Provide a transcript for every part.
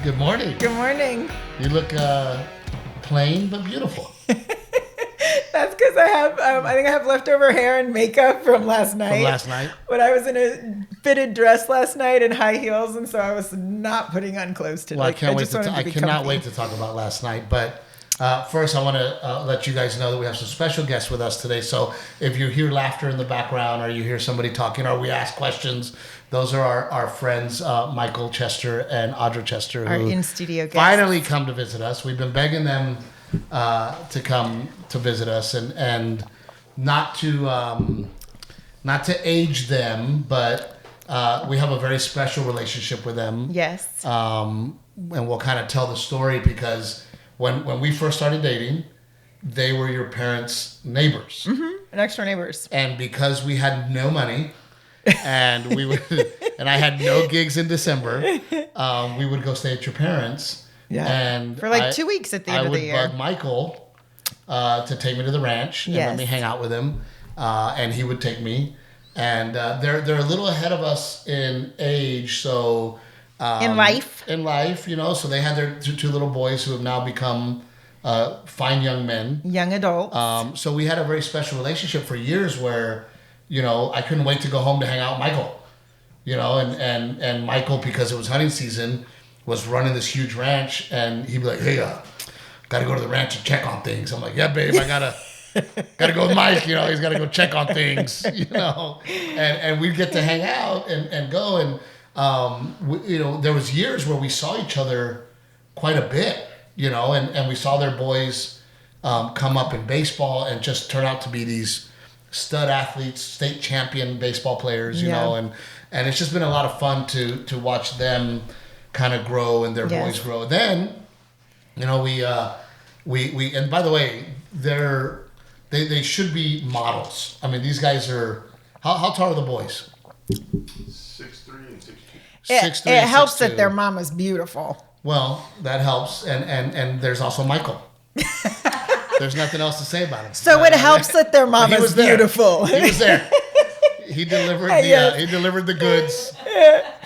Good morning. Good morning. You look plain but beautiful. That's because I think I have leftover hair and makeup from last night. But I was in a fitted dress last night and high heels, and so I was not putting on clothes today. Well, I cannot wait to talk about last night. But first, I want to let you guys know that we have some special guests with us today. So if you hear laughter in the background, or you hear somebody talking, or we ask questions, those are our friends, Michael Chester and Audra Chester, our who in-studio guests. Finally come to visit us. We've been begging them to come to visit us, and not to age them, but we have a very special relationship with them. Yes. And we'll kind of tell the story because when we first started dating, they were your parents' neighbors. Mm-hmm. Next door neighbors. And because we had no money, and and I had no gigs in December, we would go stay at your parents. Yeah. And for 2 weeks at the end of the year. I would bug Michael to take me to the ranch and let me hang out with him, and he would take me. And they're a little ahead of us in age, so in life, So they had their two little boys who have now become fine young men, young adults. So we had a very special relationship for years, where I couldn't wait to go home to hang out with Michael, and Michael, because it was hunting season, was running this huge ranch, and he'd be like, "Hey, gotta go to the ranch and check on things." I'm like, "Yeah, babe, I gotta go with Mike. He's gotta go check on things, And we'd get to hang out and go, and there was years where we saw each other quite a bit, and we saw their boys come up in baseball and just turn out to be these stud athletes, state champion baseball players, and it's just been a lot of fun to watch them kind of grow and their boys grow. Then, we and by the way, they should be models. I mean, these guys are, how tall are the boys? 6'3" and 6'2". It helps that their mama's beautiful. Well, that helps, and there's also Michael. There's nothing else to say about him. So it helps that their mama's beautiful. He was there. He delivered he delivered the goods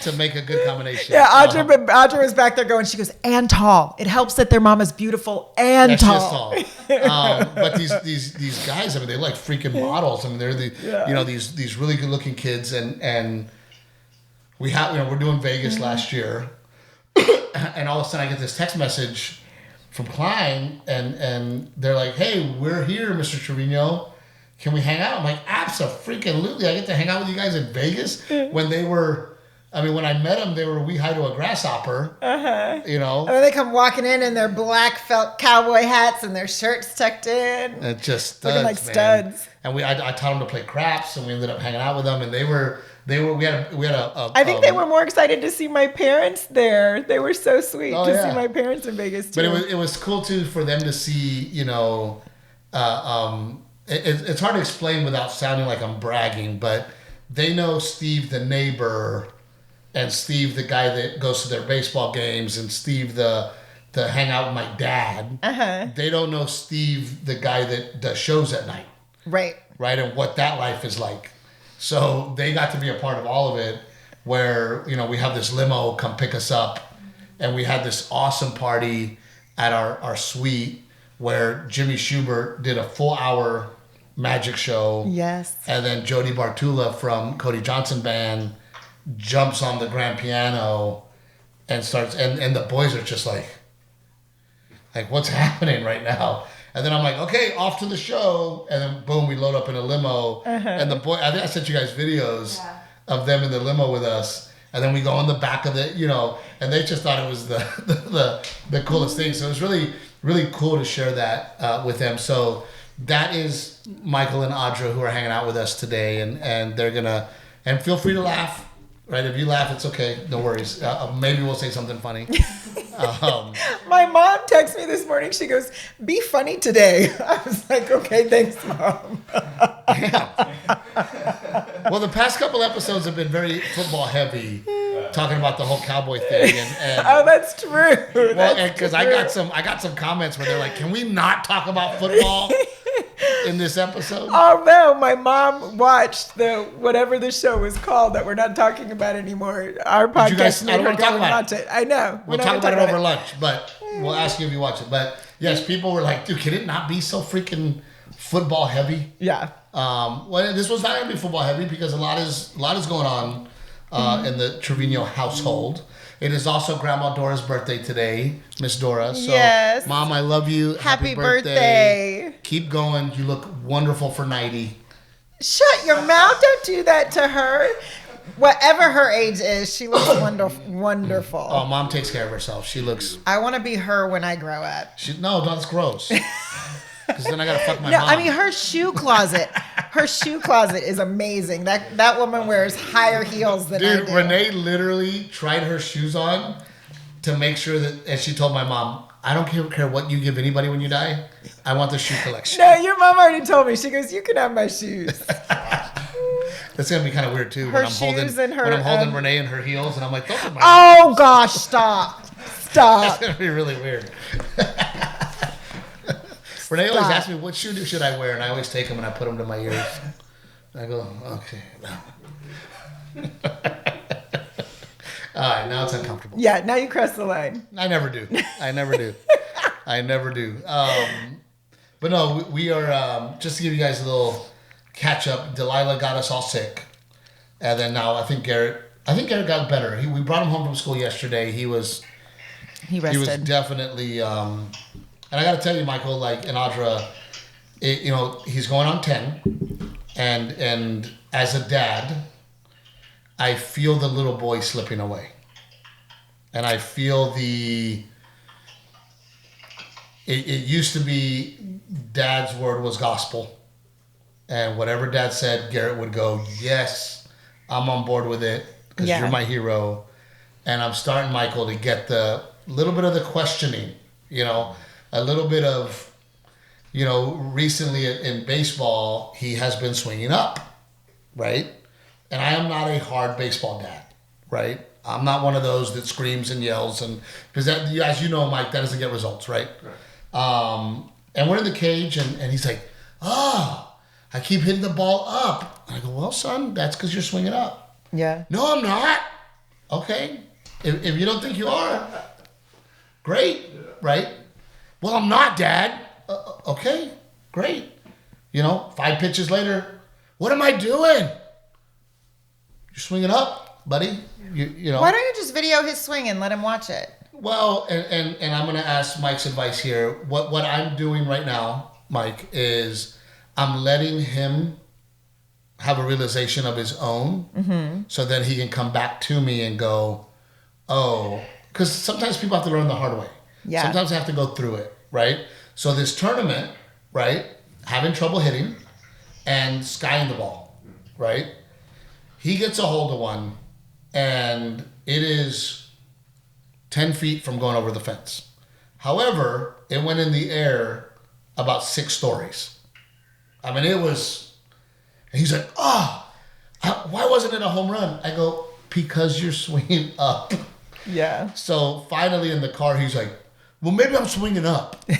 to make a good combination. Yeah, Audra was back there going, she goes, and tall. It helps that their mama's beautiful and tall. She is tall. But these guys, I mean, they're like freaking models. I mean, they're these really good looking kids, and we have we're doing Vegas last year, and all of a sudden I get this text message from Klein, and they're like, "Hey, we're here, Mr. Trevino. Can we hang out?" I'm like, "Abso-freaking-lutely. I get to hang out with you guys in Vegas." When they were, when I met them, they were wee-high to a grasshopper. And then they come walking in their black felt cowboy hats and their shirts tucked in. And just studs, looking like studs. And I taught them to play craps, and we ended up hanging out with them, and we had a I think they were more excited to see my parents there. They were so sweet to see my parents in Vegas too. But it was cool too for them to see, it's hard to explain without sounding like I'm bragging, but they know Steve the neighbor, and Steve the guy that goes to their baseball games, and Steve the hang out with my dad. They don't know Steve the guy that does shows at night. Right, and what that life is like. So they got to be a part of all of it, where, we have this limo come pick us up, and we had this awesome party at our suite where Jimmy Schubert did a full hour magic show. Yes. And then Jody Bartula from Cody Johnson Band jumps on the grand piano and starts, and the boys are just like, what's happening right now? And then I'm like, okay, off to the show. And then boom, we load up in a limo. And the boy, I think I sent you guys videos of them in the limo with us. And then we go on the back of the, and they just thought it was the coolest thing. So it was really, really cool to share that with them. So that is Michael and Audra who are hanging out with us today. And they're going to, and feel free to laugh. Right? If you laugh, it's okay. No worries. Maybe we'll say something funny. My mom texted me this morning. She goes, "Be funny today." I was like, "Okay, thanks, Mom." Well, the past couple episodes have been very football heavy, talking about the whole cowboy thing. And oh, that's true. Well, because I got some comments where they're like, "Can we not talk about football?" in this episode? Oh no, my mom watched whatever the show was called that we're not talking about anymore. Our podcast made her go and watch it. I know. We'll talk about it over lunch, but we'll ask you if you watch it. But yes, people were like, dude, can it not be so freaking football heavy? Yeah. Well, this was not going to be football heavy because a lot is going on in the Trevino household. It is also Grandma Dora's birthday today, Miss Dora. So, yes. Mom, I love you. Happy birthday. Keep going. You look wonderful for 90. Shut your mouth. Don't do that to her. Whatever her age is, she looks wonderful. Oh, Mom takes care of herself. She looks... I want to be her when I grow up. No, that's gross. Because then I got to fuck my mom. I mean, her shoe closet is amazing. That woman wears higher heels than I do. Renae literally tried her shoes on to make sure that, and she told my mom, I don't care what you give anybody when you die. I want the shoe collection. No, your mom already told me. She goes, you can have my shoes. That's going to be kind of weird, too. When I'm holding Renae in her heels, and I'm like, those are my Oh, gosh, stop. That's going to be really weird. Renae always asks me, what shoe should I wear? And I always take them and I put them to my ears. I go, okay. All right, now it's uncomfortable. Yeah, now you cross the line. I never do. But no, we are, just to give you guys a little catch up, Delilah got us all sick. And then now I think Garrett got better. We brought him home from school yesterday. He rested. He was definitely... and I got to tell you, Michael, like, and Audra, he's going on 10. And as a dad, I feel the little boy slipping away. And I feel it used to be Dad's word was gospel. And whatever Dad said, Garrett would go, yes, I'm on board with it because you're my hero. And I'm starting, Michael, to get the little bit of the questioning, a little bit of, recently in baseball, he has been swinging up, right? And I am not a hard baseball dad, right? I'm not one of those that screams and yells, and because as you know, Mike, that doesn't get results, right? And we're in the cage, and he's like, I keep hitting the ball up. And I go, well, son, that's because you're swinging up. Yeah. No, I'm not. Okay. If you don't think you are, great, right? Well, I'm not, Dad. Okay, great. 5 pitches later, what am I doing? You're swinging up, buddy. Why don't you just video his swing and let him watch it? Well, and I'm going to ask Mike's advice here. What I'm doing right now, Mike, is I'm letting him have a realization of his own, so then he can come back to me and go, oh, because sometimes people have to learn the hard way. Yeah. Sometimes they have to go through it, right? So this tournament, right, having trouble hitting and skying the ball, right? He gets a hold of one, and it is 10 feet from going over the fence. However, it went in the air about 6 stories. I mean, it was, and he's like, why wasn't it a home run? I go, because you're swinging up. Yeah. So finally in the car, he's like, well, maybe I'm swinging up. Yeah,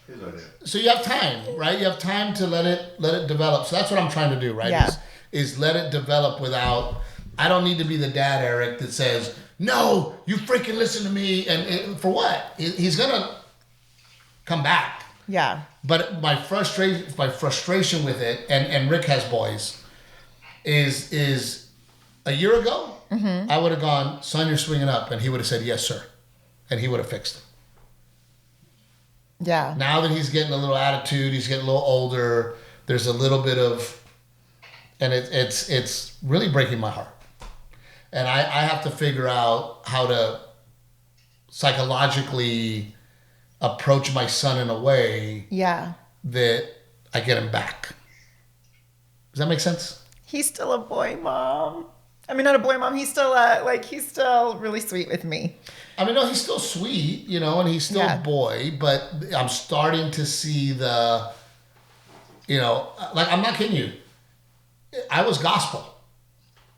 his idea. So you have time, right? You have time to let it develop. So that's what I'm trying to do, right? Yeah. Is let it develop without, I don't need to be the dad, Eric, that says, no, you freaking listen to me. And for what? He's going to come back. Yeah. But my frustration with it, and Rick has boys, is a year ago, I would have gone, son, you're swinging up. And he would have said, yes, sir. And he would have fixed it. Yeah. Now that he's getting a little attitude, he's getting a little older, there's a little bit of, and it's really breaking my heart. And I have to figure out how to psychologically approach my son in a way that I get him back. Does that make sense? He's still a boy mom. I mean, not a boy mom. He's still he's still really sweet with me. I mean, no, he's still sweet, and he's still a boy, but I'm starting to see the, I'm not kidding you. I was gospel.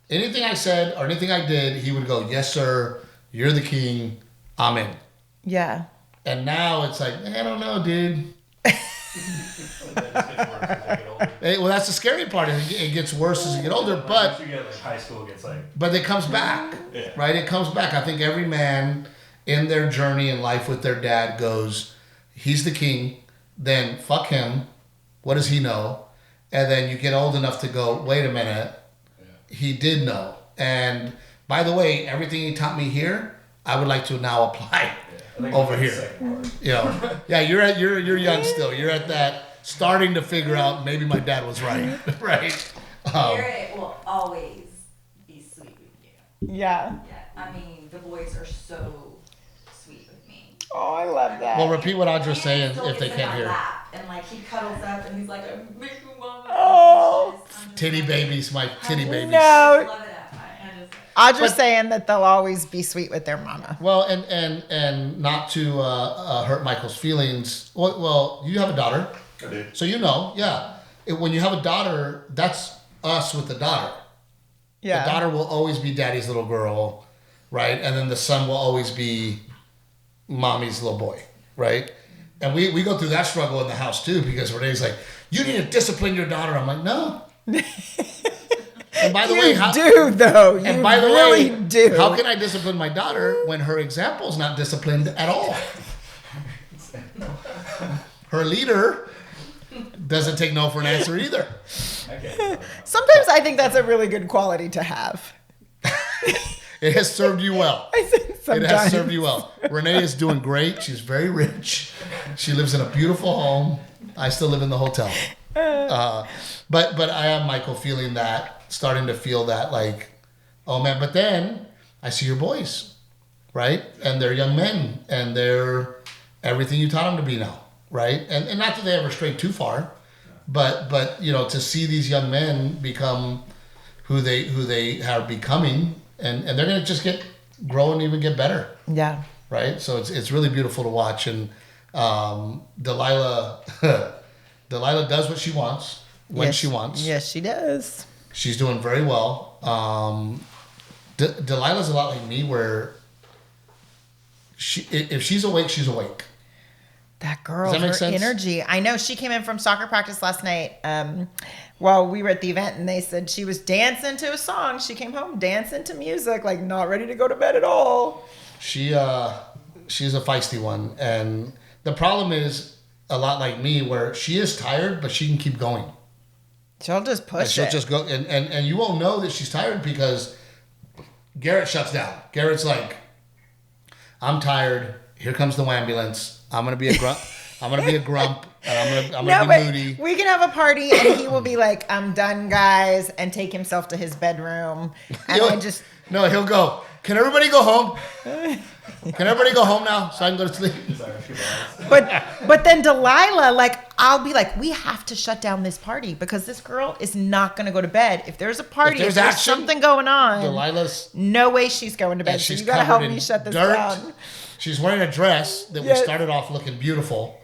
Anything I said or anything I did, he would go, yes, sir, you're the king, I'm in. Yeah. And now it's like, I don't know, dude. Well, that's the scary part. It gets worse as you get older, but once you get like high school, it gets like. But it comes back, right? It comes back. I think every man in their journey in life with their dad goes, he's the king. Then fuck him. What does he know? And then you get old enough to go, wait a minute. He did know. And by the way, everything he taught me here, I would like to now apply over here. You know, you're young still. You're at that starting to figure out maybe my dad was right, right? Garrett will always be sweet with you. Yeah. I mean, the boys are so sweet with me. Oh, I love that. Well, repeat what Audra's saying if they can't hear. And like he cuddles up and he's like, I miss you, mama. Oh. Titty babies, my titty babies. No. Audra's But- saying that they'll always be sweet with their mama. Well, and not to hurt Michael's feelings. Well, you have a daughter. I do. So you know, yeah. When you have a daughter, that's us with the daughter. Yeah. The daughter will always be daddy's little girl, right? And then the son will always be mommy's little boy, right? And we go through that struggle in the house too, because Renee's like, you need to discipline your daughter. I'm like, no. And by the way, You really do. How can I discipline my daughter when her example's not disciplined at all? Her leader doesn't take no for an answer either. Sometimes I think that's a really good quality to have. It has served you well. I think sometimes. It has served you well. Renae is doing great. She's very rich. She lives in a beautiful home. I still live in the hotel. But I am, Michael, feeling that, starting to feel that, like, oh man. But then I see your boys, right? And they're young men, and they're everything you taught them to be now, right? And not that they ever strayed too far, but you know, to see these young men become who they are becoming, and they're gonna just grow and even get better. Yeah. Right. So it's really beautiful to watch, and Delilah does what she wants when she wants. Yes, she does. She's doing very well. Delilah's a lot like me, where if she's awake, she's awake. That girl, Does that make her sense? energy. I know she came in from soccer practice last night while we were at the event, and they said she was dancing to a song. She came home dancing to music, like not ready to go to bed at all. She's a feisty one, and the problem is a lot like me, where she is tired, but she can keep going. She'll just push She'll just go, and you won't know that she's tired because Garrett shuts down. Garrett's like, I'm tired. Here comes the ambulance. I'm gonna be a grump. I'm gonna be a grump, and I'm gonna be moody. We can have a party, and he will be like, "I'm done, guys," and take himself to his bedroom. And He'll go. Can everybody go home? Can everybody go home now so I can go to sleep? But then Delilah, like, I'll be like, we have to shut down this party because this girl is not going to go to bed. If there's a party, if there's something going on, Delilah's no way she's going to bed. So you got to help me shut this down. She's wearing a dress that we started off looking beautiful.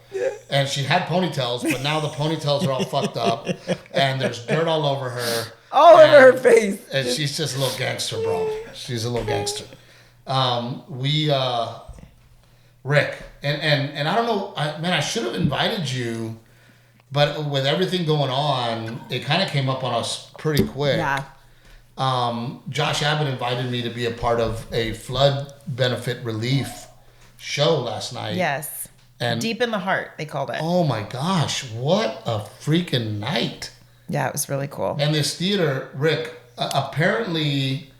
And she had ponytails, but now the ponytails are all fucked up. And there's dirt all over her. All over her face. And she's just a little gangster, bro. She's a little gangster. Rick, and I don't know, I should have invited you, but with everything going on, it kind of came up on us pretty quick. Yeah. Josh Abbott invited me to be a part of a flood benefit relief show last night. Yes. And Deep in the Heart, they called it. Oh my gosh, what a freaking night. Yeah, it was really cool. And this theater, Rick, apparently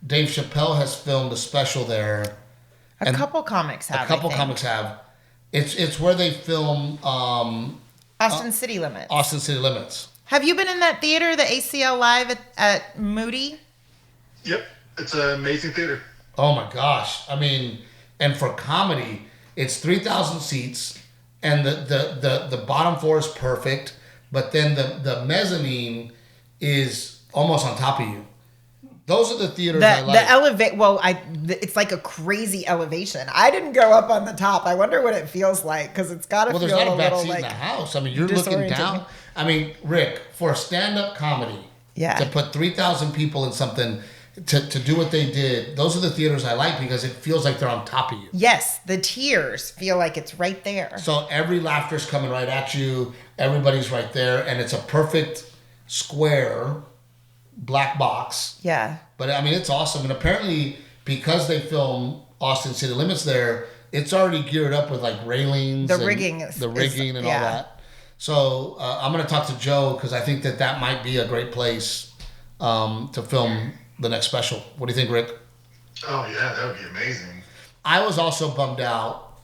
Dave Chappelle has filmed a special there. A couple comics have. It's where they film Austin City Limits. Austin City Limits. Have you been in that theater, the ACL Live at Moody? Yep, it's an amazing theater. Oh my gosh. I mean, and for comedy, it's 3,000 seats, and the bottom floor is perfect, but then the mezzanine is almost on top of you. Those are the theaters I like. It's like a crazy elevation. I didn't go up on the top. I wonder what it feels like, because it's got to feel a little like... Well, there's not a back seat in the house. I mean, you're looking down. I mean, Rick, for stand-up comedy, to put 3,000 people in something, to do what they did, those are the theaters I like because it feels like they're on top of you. Yes, the tears feel like it's right there. So every laughter's coming right at you. Everybody's right there, and it's a perfect square black box. Yeah. But I mean, it's awesome, and apparently because they film Austin City Limits there, it's already geared up with like railings, the rigging, and all that. So I'm gonna talk to Joe because I think that might be a great place to film the next special. What do you think, Rick? Oh yeah, that would be amazing. I was also bummed out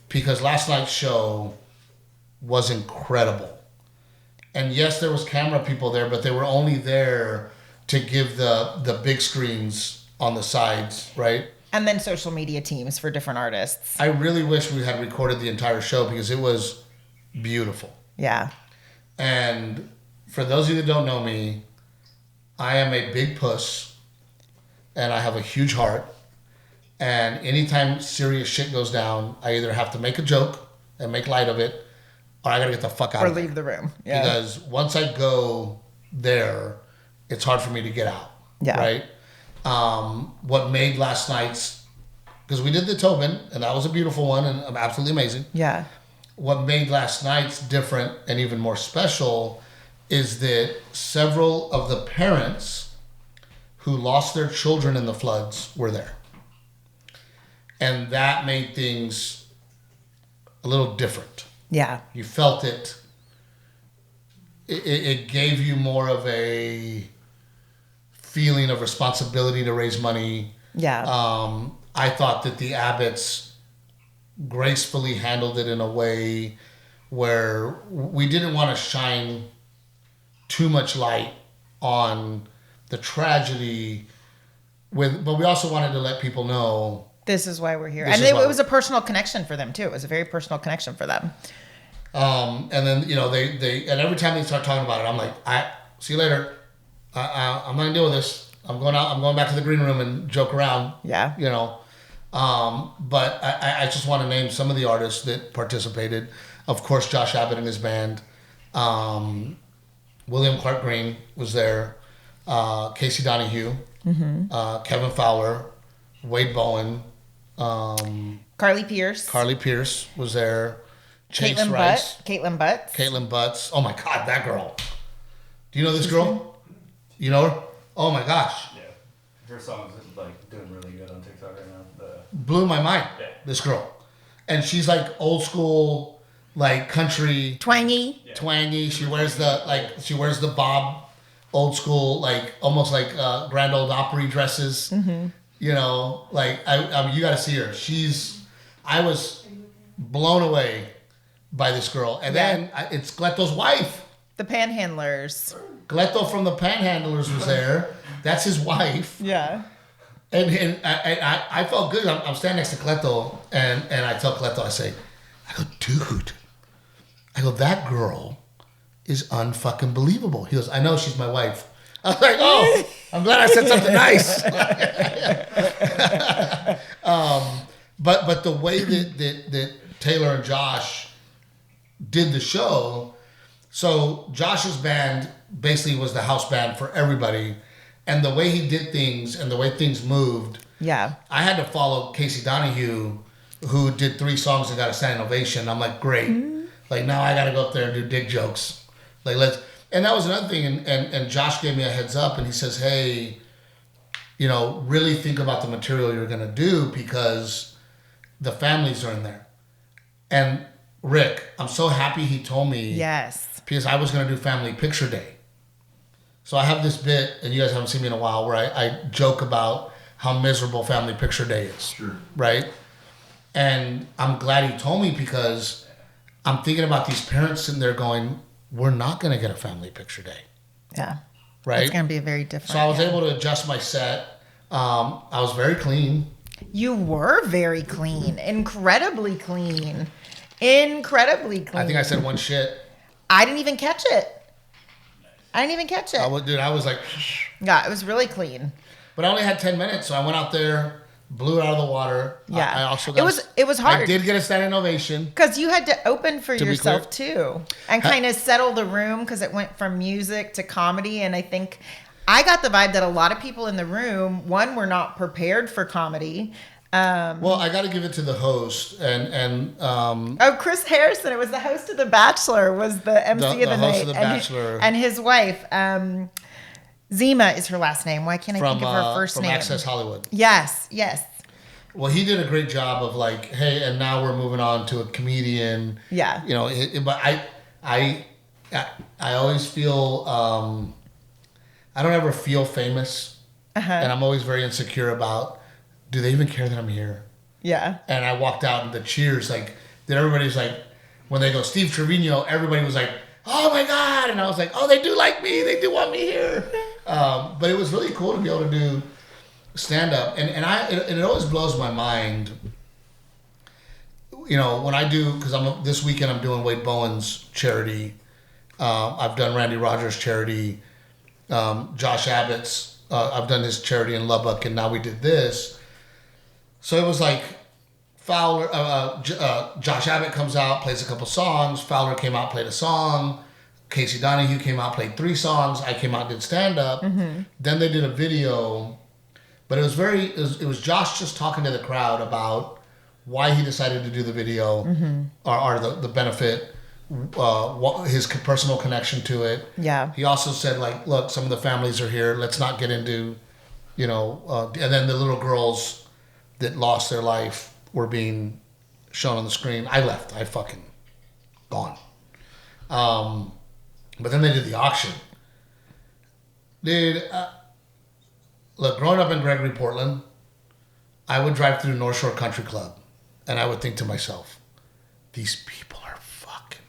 because last night's show was incredible. And yes, there was camera people there, but they were only there to give the big screens on the sides, right? And then social media teams for different artists. I really wish we had recorded the entire show because it was beautiful. Yeah. And for those of you that don't know me, I am a big puss and I have a huge heart. And anytime serious shit goes down, I either have to make a joke and make light of it, or I gotta get the fuck out of it. Or leave the room. Yeah. Because once I go there, it's hard for me to get out. Yeah. Right? What made last night's, because we did the Tobin, and that was a beautiful one and absolutely amazing. Yeah. What made last night's different and even more special is that several of the parents who lost their children in the floods were there. And that made things a little different. Yeah. You felt it. It gave you more of a feeling of responsibility to raise money. Yeah. I thought that the Abbotts gracefully handled it in a way where we didn't want to shine too much light on the tragedy, but we also wanted to let people know this is why we're here. And it was a personal connection for them too. It was a very personal connection for them. And then, they and every time they start talking about it, I'm like, see you later. I'm not gonna deal with this. I'm going back to the green room and joke around. Yeah. But I just want to name some of the artists that participated. Of course, Josh Abbott and his band. William Clark Green was there. Casey Donahue. Mm-hmm. Kevin Fowler. Wade Bowen. Carly Pierce was there. Caitlin Butts. Oh my God, that girl. Do you know this girl? You know her? Oh my gosh. Yeah. Her song's like doing really good on TikTok right now. Blew my mind. Yeah. This girl. And she's like old school, like country. Twangy. Yeah. Twangy. She wears the bob, old school, like almost like Grand Ole Opry dresses. Mm-hmm. You mean, you got to see her. I was blown away by this girl. And then it's Gleto's wife. The Panhandlers. Gleto from the Panhandlers was there. That's his wife. Yeah. And I felt good. I'm standing next to Gleto, and I tell Gleto, I go, dude, that girl is unfucking believable. He goes, I know, she's my wife. I was like, oh, I'm glad I said something nice. But the way that Taylor and Josh did the show, so Josh's band basically was the house band for everybody, and the way he did things and the way things moved. Yeah. I had to follow Casey Donahue, who did 3 songs and got a standing ovation. I'm like, great. Mm-hmm. Like, now I got to go up there and do dig jokes. Like, and that was another thing. And Josh gave me a heads up, and he says, hey, really think about the material you're going to do because the families are in there. And Rick, I'm so happy he told me. Yes. Because I was going to do Family Picture Day. So I have this bit, and you guys haven't seen me in a while, where I joke about how miserable Family Picture Day is. Sure. Right? And I'm glad he told me because I'm thinking about these parents sitting there going, we're not going to get a Family Picture Day. Yeah. Right? It's going to be very different. So I was able to adjust my set. I was very clean. You were very clean. Incredibly clean. Incredibly clean. I think I said one shit. I didn't even catch it. I was like... Yeah, it was really clean. But I only had 10 minutes, so I went out there, blew it out of the water. Yeah. I also got it was hard. I did get a standing ovation. Because you had to open for yourself, too. And kind of settle the room, because it went from music to comedy. And I think I got the vibe that a lot of people in the room, one, were not prepared for comedy. Well, I got to give it to the host and Chris Harrison. It was the host of The Bachelor. Was the MC of the night. Host of The Bachelor, and his wife. Zima is her last name. Why can't I think of her first name? From Access Hollywood. Yes. Well, he did a great job of like, hey, and now we're moving on to a comedian. Yeah. But I always feel I don't ever feel famous, and I'm always very insecure about, do they even care that I'm here? Yeah. And I walked out and the cheers, like, then everybody's like, when they go Steve Trevino, everybody was like, oh my God, and I was like, oh, they do like me, they do want me here. But it was really cool to be able to do stand up, and it always blows my mind. When I do, because this weekend I'm doing Wade Bowen's charity. I've done Randy Rogers' charity, Josh Abbott's. I've done his charity in Lubbock, and now we did this. So it was like Fowler, Josh Abbott comes out, plays a couple songs. Fowler came out, played a song. Casey Donahue came out, played 3 songs. I came out, did stand up. Mm-hmm. Then they did a video, but it was Josh just talking to the crowd about why he decided to do the video, mm-hmm. or the benefit, his personal connection to it. Yeah. He also said, like, look, some of the families are here. Let's not get into, and then the little girls that lost their life were being shown on the screen. I left. I fucking gone. But then they did the auction. Dude, look, growing up in Gregory, Portland, I would drive through North Shore Country Club, and I would think to myself, these people are fucking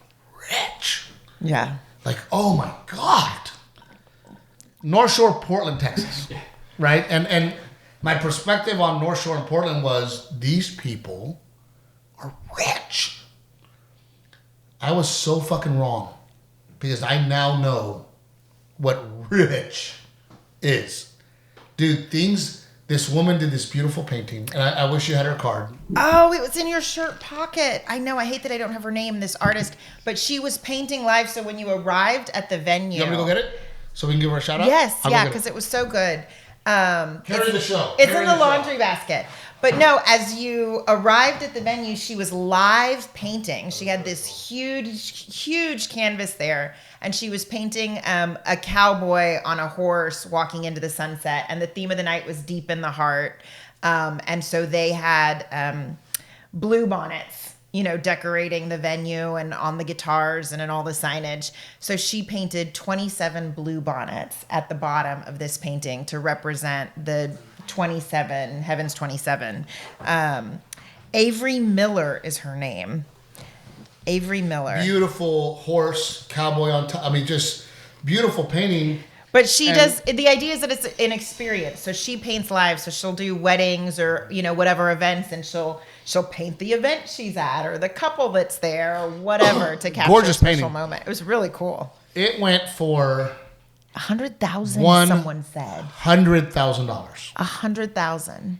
rich. Yeah. Like, oh my God. North Shore, Portland, Texas. Right? And my perspective on North Shore and Portland was, these people are rich. I was so fucking wrong, because I now know what rich is. Dude, this woman did this beautiful painting, and I wish you had her card. Oh, it was in your shirt pocket. I know, I hate that I don't have her name, this artist, but she was painting live, so when you arrived at the venue... You want me to go get it? So we can give her a shout out? Yes, because it was so good. Carry the show. It's in the laundry basket. But no, as you arrived at the venue, she was live painting. She had this huge canvas there, and she was painting a cowboy on a horse walking into the sunset. And the theme of the night was Deep in the Heart. And so they had blue bonnets, decorating the venue and on the guitars and in all the signage. So she painted 27 blue bonnets at the bottom of this painting to represent the 27, Heaven's 27. Avery Miller is her name. Avery Miller. Beautiful horse, cowboy on top. I mean, just beautiful painting. But the idea is that it's an experience. So she paints live. So she'll do weddings or, whatever events, and she'll paint the event she's at or the couple that's there or whatever to capture a special moment. It was really cool. It went for... $100,000, someone said. $100,000. $100,000.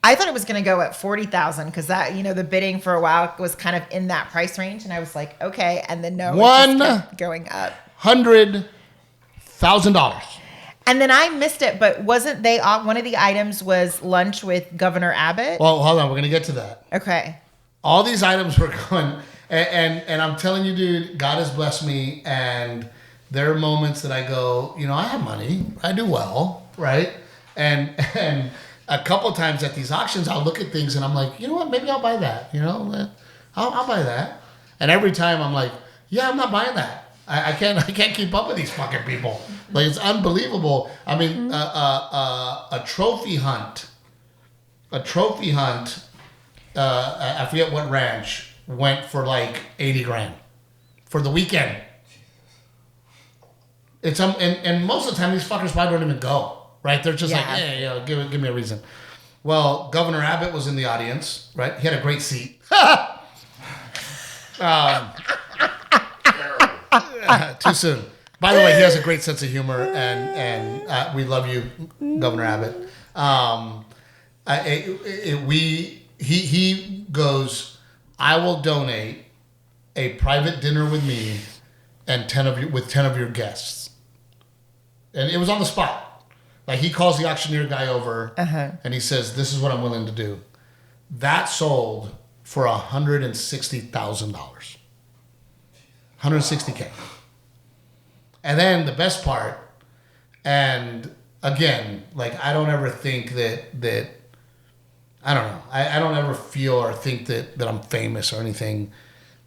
I thought it was going to go at $40,000 because that, the bidding for a while was kind of in that price range, and I was like, okay, and then no, it just kept going up. $100,000. And then I missed it, but wasn't they one of the items was lunch with Governor Abbott? Well, hold on, we're going to get to that. Okay. All these items were going, and I'm telling you, dude, God has blessed me, and there are moments that I go, I have money, I do well, right? And a couple of times at these auctions, I'll look at things and I'm like, you know what, maybe I'll buy that, I'll buy that. And every time I'm like, yeah, I'm not buying that. I can't keep up with these fucking people. Like, it's unbelievable. I mean, a trophy hunt, I forget what ranch, went for like $80,000 for the weekend. It's and most of the time these fuckers probably don't even go, right? They're just give me a reason. Well, Governor Abbott was in the audience, right? He had a great seat. Too soon. By the way, he has a great sense of humor, and we love you, Governor Abbott. He goes, I will donate a private dinner with me and 10 of your guests. And it was on the spot. Like, he calls the auctioneer guy over, and he says, this is what I'm willing to do. That sold for $160,000. $160K. And then the best part, and again, like, I don't ever think that I don't know. I don't ever feel or think that I'm famous or anything.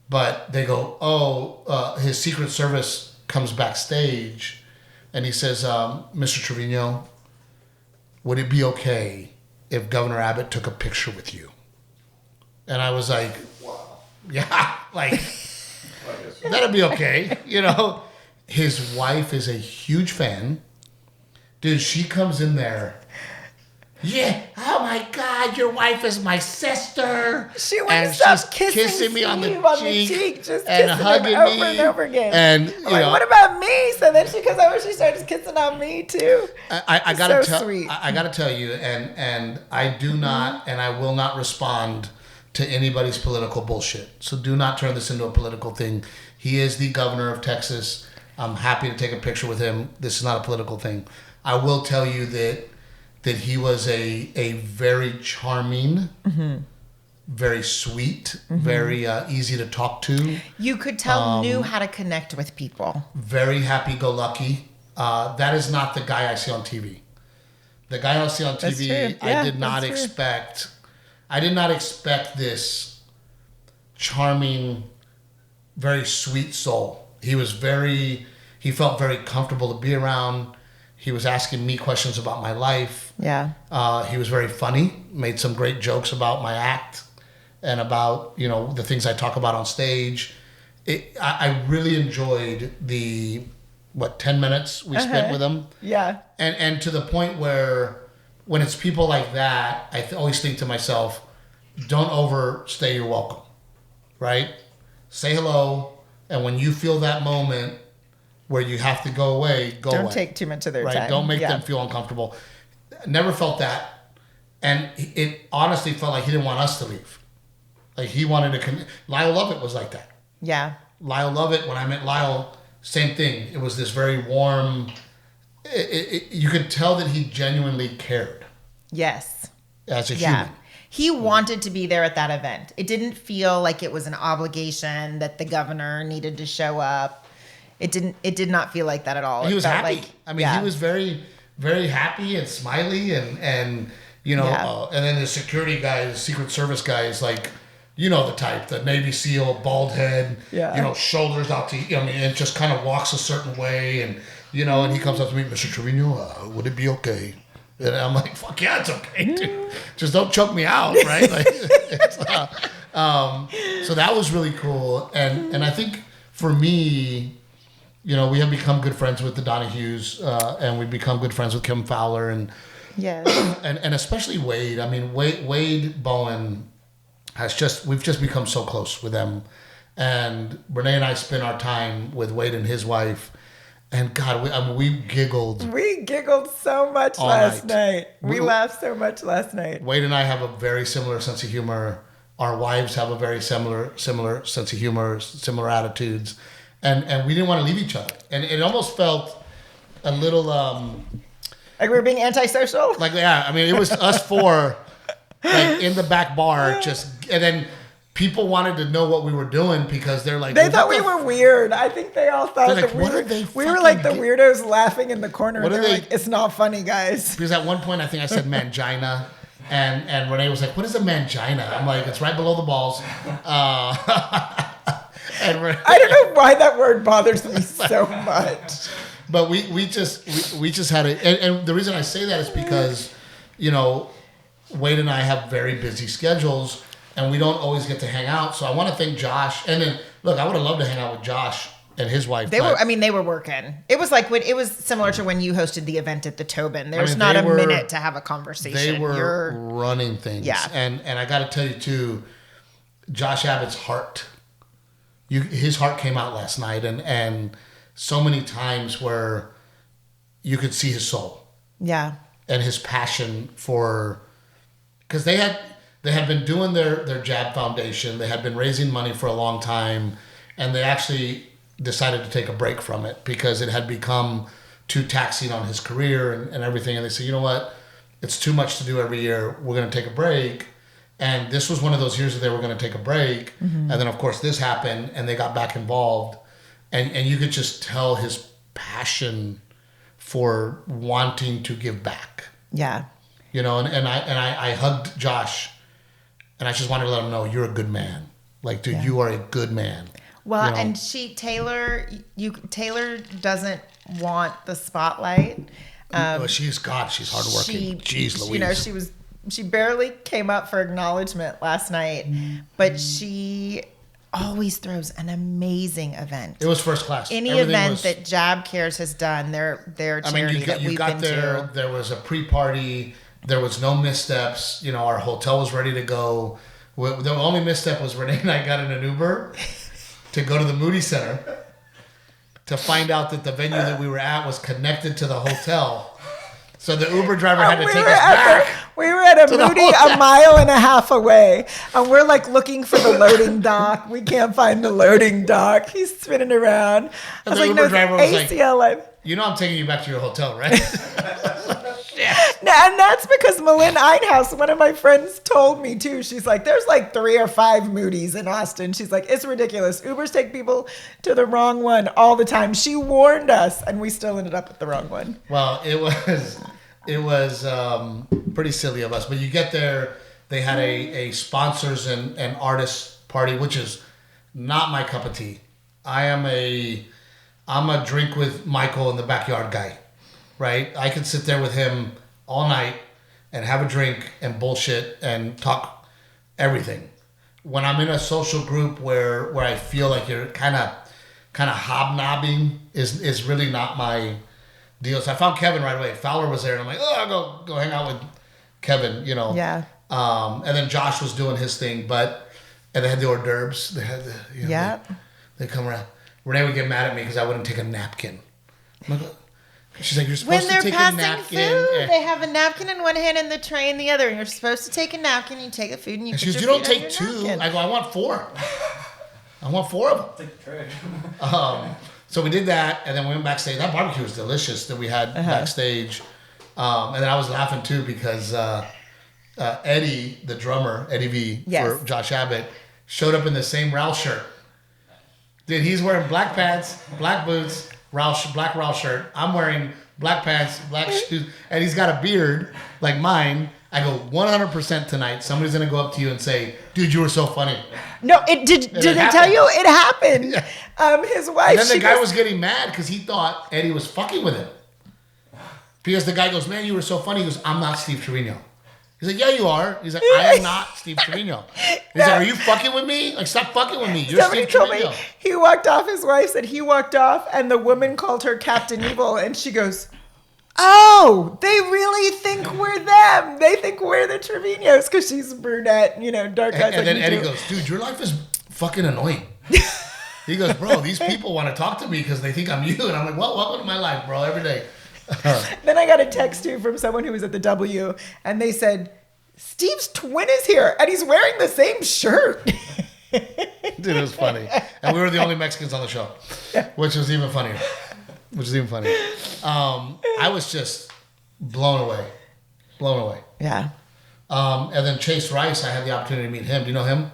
But they go, his Secret Service comes backstage, and he says, Mr. Trevino, would it be okay if Governor Abbott took a picture with you? And I was like, wow. Yeah, like, that'd be okay. You know, his wife is a huge fan. Dude, she comes in there. Yeah, oh my God, your wife is my sister. She wouldn't stop kissing me on the cheek just and kissing hugging him over me and over again. And I'm like, what about me? So then she comes over, she starts kissing on me too. I gotta so tell, sweet. I gotta tell you, and I do not, and I will not respond to anybody's political bullshit. So do not turn this into a political thing. He is the governor of Texas. I'm happy to take a picture with him. This is not a political thing. I will tell you that he was a very charming, very sweet, very easy to talk to. You could tell knew how to connect with people. Very happy-go-lucky. That is not the guy I see on TV. The guy I see on That's TV, true. Yeah, I did not that's true. expect. I did not expect this charming, very sweet soul. He felt very comfortable to be around. He was asking me questions about my life. Yeah. He was very funny, made some great jokes about my act and about, the things I talk about on stage. I really enjoyed the, 10 minutes we spent with him. Yeah. And to the point where when it's people like that, I always think to myself, don't overstay your welcome, right? Say hello, and when you feel that moment where you have to go away, go away. Don't take too much of their right? time. Don't make them feel uncomfortable. Never felt that. And it honestly felt like he didn't want us to leave. Like he wanted to Lyle Lovett was like that. Yeah. Lyle Lovett, when I met Lyle, same thing. It was this very warm, you could tell that he genuinely cared. Yes. As a human. He wanted to be there at that event. It didn't feel like it was an obligation that the governor needed to show up. It did not feel like that at all. He was happy. He was very, very happy and smiley and and then the security guy, the Secret Service guy is like, the type, the Navy SEAL, bald head, shoulders out to, and just kind of walks a certain way and, and he comes up to me, Mr. Trevino, would it be okay? And I'm like, fuck yeah, it's okay, dude. Just don't choke me out, right? So that was really cool. And I think for me, we have become good friends with the Donahues, and we've become good friends with Kim Fowler and and especially Wade. I mean, Wade Bowen we've just become so close with them. And Renae and I spent our time with Wade and his wife. And God, we giggled. We giggled so much last night. We laughed so much last night. Wade and I have a very similar sense of humor. Our wives have a very similar sense of humor, similar attitudes. And we didn't want to leave each other. And it almost felt a little... like we were being antisocial? It was us four in the back bar and then... People wanted to know what we were doing because they're like... They thought we were weird. I think they all thought that we were like the weirdos laughing in the corner. And they're like, it's not funny, guys. Because at one point, I think I said mangina. And Renae was like, what is a mangina? I'm like, it's right below the balls. I don't know why that word bothers me so much. But we just had it. And the reason I say that is because, Wade and I have very busy schedules. And we don't always get to hang out. So I want to thank Josh. And then, look, I would have loved to hang out with Josh and his wife. They were working. It was it was similar to when you hosted the event at the Tobin. There's not a minute to have a conversation. They were running things. Yeah. And I got to tell you, too, Josh Abbott's heart. His heart came out last night. And so many times where you could see his soul. Yeah. And his passion for... Because they had been doing their Jab Foundation. They had been raising money for a long time, and they actually decided to take a break from it because it had become too taxing on his career and everything. And they said, you know what? It's too much to do every year. We're going to take a break. And this was one of those years that they were going to take a break. And then, of course, this happened and they got back involved. And you could just tell his passion for wanting to give back. Yeah. You know, and I hugged Josh and I just wanted to let him know, you're a good man. Like, dude, you are a good man. Well, you know? and Taylor doesn't want the spotlight. She's hardworking. Jeez Louise. You know, she barely came up for acknowledgement last night, but she always throws an amazing event. It was first class. Any event that Jab Cares has done, their charity that we've been to. There was a pre-party. There was no missteps. You know, our hotel was ready to go. The only misstep was Renae and I got in an Uber to go to the Moody Center to find out that the venue that we were at was connected to the hotel. So the Uber driver had to take us back. We were at a Moody a mile and a half away, and we're like looking for the loading dock. We can't find the loading dock. He's spinning around. And the Uber driver was ACL, like, you know I'm taking you back to your hotel, right? And that's because Malin Einhaus, one of my friends, told me too. She's like, there's like 3 or 5 Moody's in Austin. She's like, it's ridiculous. Ubers take people to the wrong one all the time. She warned us, and we still ended up at the wrong one. Well, it was pretty silly of us. But you get there, they had a sponsors and artists party, which is not my cup of tea. I'm a drink with Michael in the backyard guy, right? I could sit there with him all night and have a drink and bullshit and talk everything. When I'm in a social group where I feel like you're kind of hobnobbing is really not my deal. So I found Kevin right away. Fowler was there, and I'm like, oh, I'll go hang out with Kevin, you know. Yeah. And then Josh was doing his thing, and they had the hors d'oeuvres. They had they come around. Renae would get mad at me because I wouldn't take a napkin. I'm like, she's like, you're supposed to take a napkin. Food, they have a napkin in one hand and the tray in the other, and you're supposed to take a napkin. You take the food and you. And she goes, you don't take 2. Napkin. I go, I want 4. I want 4 of them. Take the tray. So we did that, and then we went backstage. That barbecue was delicious that we had backstage. And then I was laughing too because Eddie, the drummer, Eddie V for Josh Abbott, showed up in the same Roush shirt. Dude, he's wearing black pants, black boots, black Roush shirt. I'm wearing black pants, black shoes, and he's got a beard like mine. I go 100% tonight. Somebody's gonna go up to you and say, "Dude, you were so funny." No, it did. Did they tell you it happened? Yeah. His wife. And then the guy was getting mad because he thought Eddie was fucking with him. Because the guy goes, "Man, you were so funny." He goes, "I'm not Steve Trevino." He's like, "Yeah, you are." He's like, "I am not Steve Trevino." He's like, "Are you fucking with me? Like, stop fucking with me. You're Somebody Steve told Trevino." Me he walked off. His wife said he walked off, and the woman called her Captain Evil, and she goes, "Oh, they really think we're them. They think we're the Trevinos because she's brunette, you know, dark eyes." And then Eddie goes, "Dude, your life is fucking annoying." He goes, "Bro, these people want to talk to me because they think I'm you." And I'm like, "Well, welcome to my life, bro, every day." Then I got a text too from someone who was at the W, and they said, "Steve's twin is here, and he's wearing the same shirt." Dude, it was funny. And we were the only Mexicans on the show, which was even funnier. I was just blown away. Yeah. And then Chase Rice, I had the opportunity to meet him. Do you know him?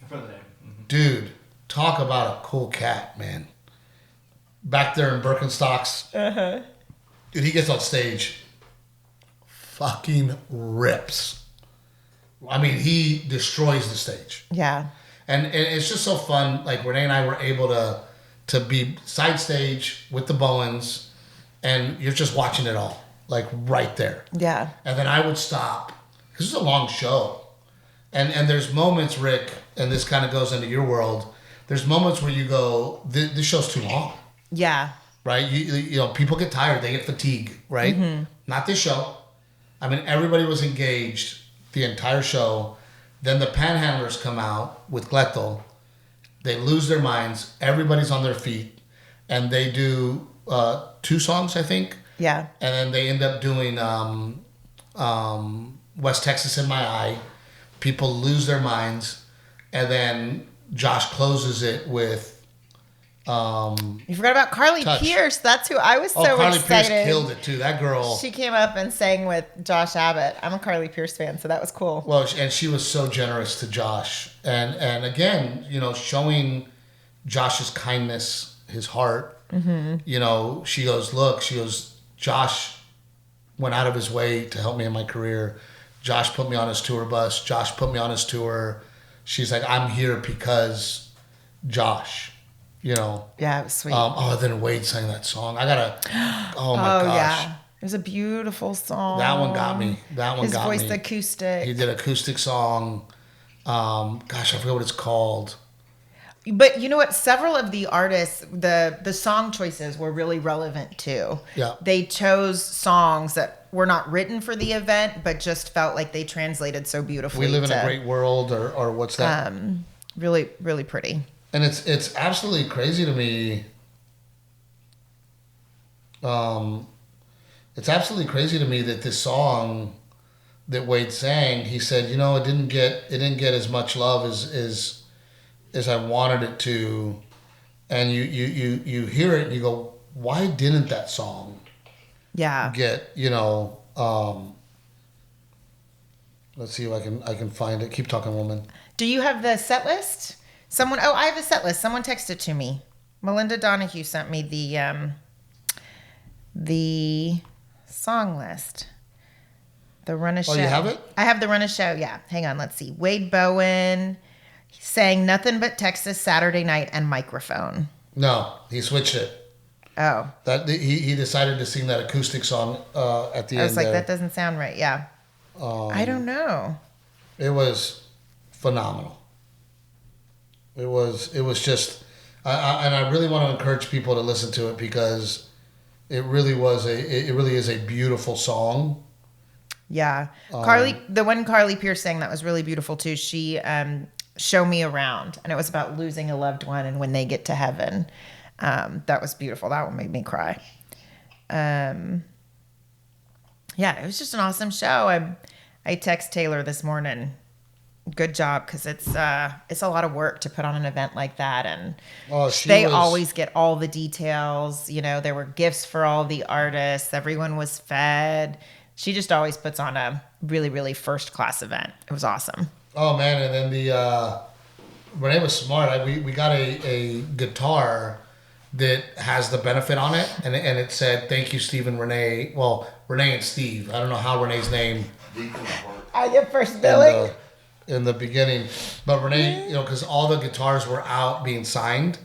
For the name. Mm-hmm. Dude, talk about a cool cat, man. Back there in Birkenstocks. Dude, he gets on stage, fucking rips. I mean, he destroys the stage. Yeah. And it's just so fun. Like, Renae and I were able to be side stage with the Bowens, and you're just watching it all, like, right there. Yeah. And then I would stop. This is a long show. And there's moments, Rick, and this kind of goes into your world, there's moments where you go, this show's too long. Yeah. Right? You know, people get tired. They get fatigued, right? Mm-hmm. Not this show. I mean, everybody was engaged the entire show. Then the panhandlers come out with Gleto. They lose their minds. Everybody's on their feet. And they do 2 songs, I think. Yeah. And then they end up doing West Texas in My Eye. People lose their minds. And then Josh closes it with You forgot about Carly Touch. Pierce. That's who I was so Carly excited. Pierce killed it too. That girl. She came up and sang with Josh Abbott. I'm a Carly Pierce fan, so that was cool. Well, and she was so generous to Josh, and again, showing Josh's kindness, his heart. Mm-hmm. She goes, Josh went out of his way to help me in my career. Josh put me on his tour bus. Josh put me on his tour. She's like, I'm here because Josh. Yeah, it was sweet. Then Wade sang that song. I gotta. Oh my gosh. Yeah, it was a beautiful song. That one got me. His voice acoustic. He did acoustic song. Gosh, I forget what it's called. But you know what? Several of the artists, the song choices were really relevant too. Yeah. They chose songs that were not written for the event, but just felt like they translated so beautifully. We live in a great world, or what's that? Really, really pretty. And it's absolutely crazy to me. It's absolutely crazy to me that this song that Wade sang, he said, it didn't get as much love as I wanted it to, and you hear it and you go, why didn't that song get let's see if I can find it. Keep talking, woman. Do you have the set list? I have a set list. Someone texted to me. Melinda Donahue sent me the song list. The Run a Show. Oh, you have it? I have the Run a Show, yeah. Hang on, let's see. Wade Bowen sang Nothing But Texas Saturday Night and Microphone. No, he switched it. Oh. That he decided to sing that acoustic song at the end. I was like, that doesn't sound right, yeah. I don't know. It was phenomenal. It was just, and I really want to encourage people to listen to it because it really is a beautiful song. Yeah, the one Carly Pierce sang that was really beautiful too. She Show Me Around, and it was about losing a loved one and when they get to heaven. That was beautiful. That one made me cry. Yeah, it was just an awesome show. I text Taylor this morning. Good job, because it's a lot of work to put on an event like that, and they always get all the details. There were gifts for all the artists. Everyone was fed. She just always puts on a really, really first class event. It was awesome. Oh man, and then the Renae was smart. We got a guitar that has the benefit on it, and it said, "Thank you, Steve and Renae." Well, Renae and Steve. I don't know how Renae's name. I get first billing. In the beginning, but Renae, because all the guitars were out being signed,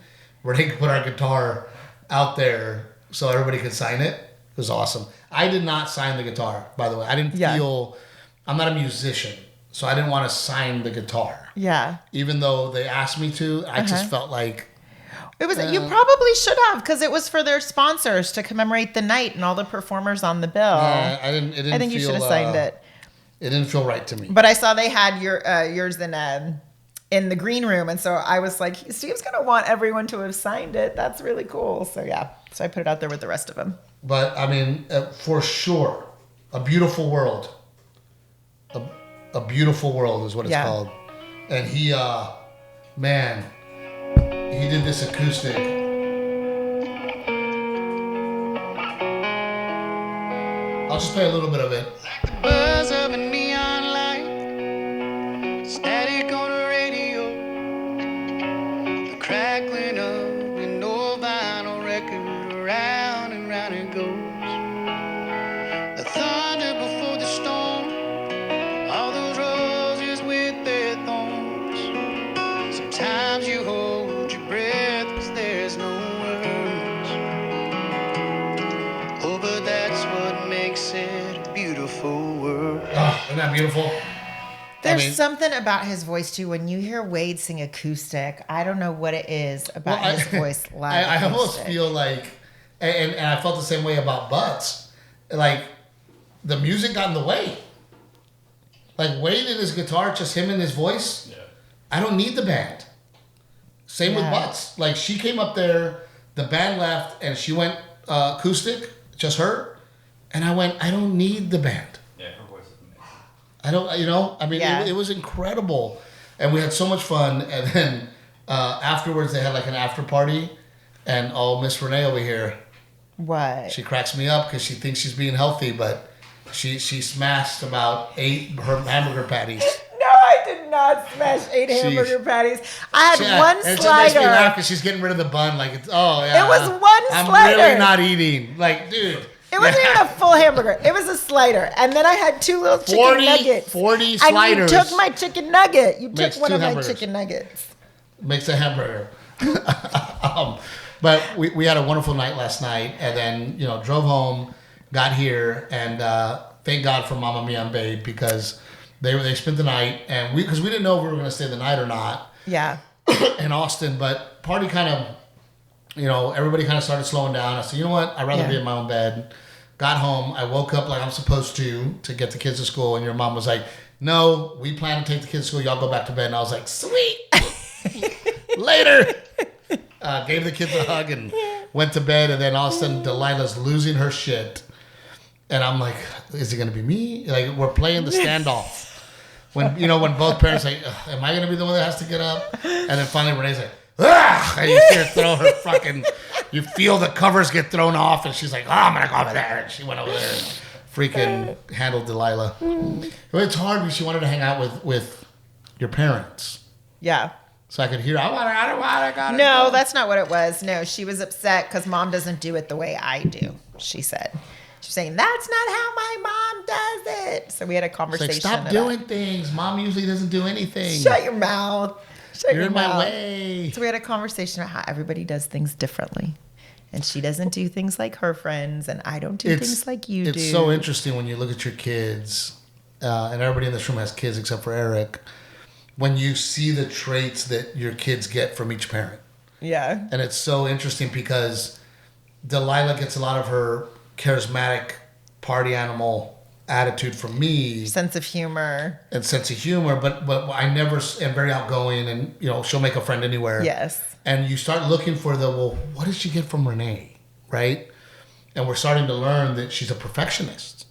Renae put our guitar out there so everybody could sign it. It was awesome. I did not sign the guitar, by the way. I didn't feel, I'm not a musician, so I didn't want to sign the guitar. Yeah. Even though they asked me to, I just felt like. It was. You probably should have, because it was for their sponsors to commemorate the night and all the performers on the bill. I didn't. I think you should have signed it. It didn't feel right to me. But I saw they had yours in the green room, and so I was like, Steve's gonna want everyone to have signed it. That's really cool. So yeah, so I put it out there with the rest of them. But I mean, for sure, a beautiful world. A beautiful world is what it's called. And he, man, he did this acoustic. I'll just play a little bit of it. Like the buzz of a neon light, static on a radio, the crackling of an old vinyl record, around and round it goes. The thunder before the storm, all those roses with their thorns. Sometimes you hold your breath 'cause there's no words. Oh, but that's what makes it a beautiful world. Oh, isn't that beautiful? There's something about his voice too. When you hear Wade sing acoustic, I don't know what it is about his voice live. I almost feel like, and I felt the same way about Butts. Like, the music got in the way. Like, Wade and his guitar, just him and his voice. Yeah. I don't need the band. Same with Butts. Like, she came up there, the band left, and she went acoustic, just her. And I went, I don't need the band. Yeah, her voice is amazing. I don't, I mean, it was incredible. And we had so much fun. And then afterwards, they had like an after party. And Miss Renae over here, What? she cracks me up because she thinks she's being healthy, but she smashed about 8 her hamburger patties. No, I did not smash 8 hamburger patties. I had one and slider. It makes me laugh because she's getting rid of the bun. Like, it's, yeah. It was one I'm slider. really not eating. Like, dude. It wasn't even a full hamburger. It was a slider. And then I had 2 little chicken nuggets. 40 sliders. And you took my chicken nugget. You Makes took one 2 of my hamburgers. chicken nuggets. Makes a hamburger. But we had a wonderful night last night. And then, drove home, got here, and thank God for Mama Mia and Babe because they spent the night. And because we didn't know if we were going to stay the night or not. Yeah. In Austin. But party kind of, everybody kind of started slowing down. I said, you know what? I'd rather be in my own bed. Got home. I woke up like I'm supposed to get the kids to school. And your mom was like, no, we plan to take the kids to school. Y'all go back to bed. And I was like, sweet. Later. Gave the kids a hug and went to bed. And then all of a sudden, Delilah's losing her shit. And I'm like, is it going to be me? Like, we're playing the standoff. When both parents like, am I going to be the one that has to get up? And then finally Renee's like, ah! And you see her throw her fucking, you feel the covers get thrown off. And she's like, I'm going to go over there. And she went over there and freaking handled Delilah. It's hard because she wanted to hang out with your parents. Yeah. So I could hear, I got it. No, that's not what it was. No, she was upset because Mom doesn't do it the way I do, she said. She's saying, that's not how my mom does it. So we had a conversation. It's like, stop doing things. Mom usually doesn't do anything. Shut your mouth. You're in my way. So we had a conversation about how everybody does things differently. And she doesn't do things like her friends, and I don't do things like you do. It's so interesting when you look at your kids, and everybody in this room has kids except for Eric, when you see the traits that your kids get from each parent. Yeah. And it's so interesting because Delilah gets a lot of her charismatic party animal attitude from me. Sense of humor. And sense of humor, but I never am very outgoing, and she'll make a friend anywhere. Yes. And you start looking for what did she get from Renae, right? And we're starting to learn that she's a perfectionist.